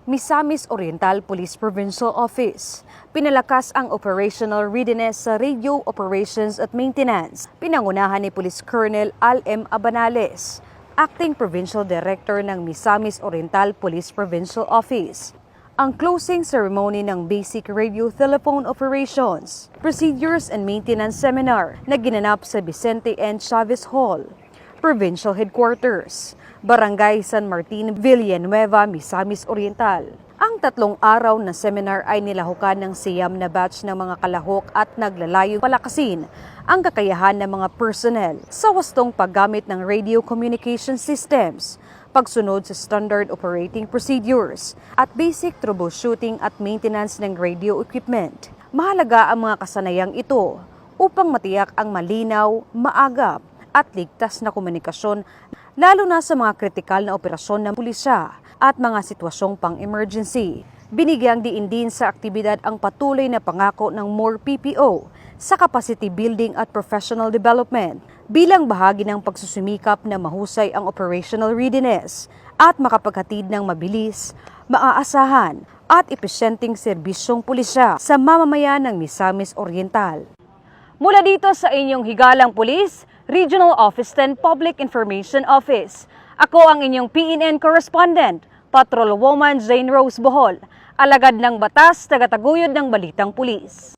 Misamis Oriental Police Provincial Office. Pinalakas ang operational readiness sa radio operations at maintenance. Pinangunahan ni Police Colonel Al M. Abanales, Acting Provincial Director ng Misamis Oriental Police Provincial Office. Ang closing ceremony ng Basic Radio Telephone Operations, Procedures and Maintenance Seminar na ginanap sa Vicente N. Chavez Hall, Provincial Headquarters, Barangay San Martin, Villanueva, Misamis Oriental. Ang 3 araw na seminar ay nilahukan ng siyam na batch ng mga kalahok at naglalayong palakasin ang kakayahan ng mga personnel sa wastong paggamit ng radio communication systems, pagsunod sa standard operating procedures, at basic troubleshooting at maintenance ng radio equipment. Mahalaga ang mga kasanayang ito upang matiyak ang malinaw, maagap, at ligtas na komunikasyon lalo na sa mga kritikal na operasyon ng pulisya at mga sitwasyong pang-emergency. Binigyang diin din sa aktibidad ang patuloy na pangako ng more PPO sa capacity building at professional development bilang bahagi ng pagsusumikap na mahusay ang operational readiness at makapaghatid ng mabilis, maaasahan at epesyenteng serbisyong pulisya sa mamamayan ng Misamis Oriental. Mula dito sa inyong higalang pulis, Regional Office 10 Public Information Office. Ako ang inyong PNN correspondent, Patrolwoman Jane Rose Bohol, alagad ng batas, tagataguyod ng Balitang Pulis.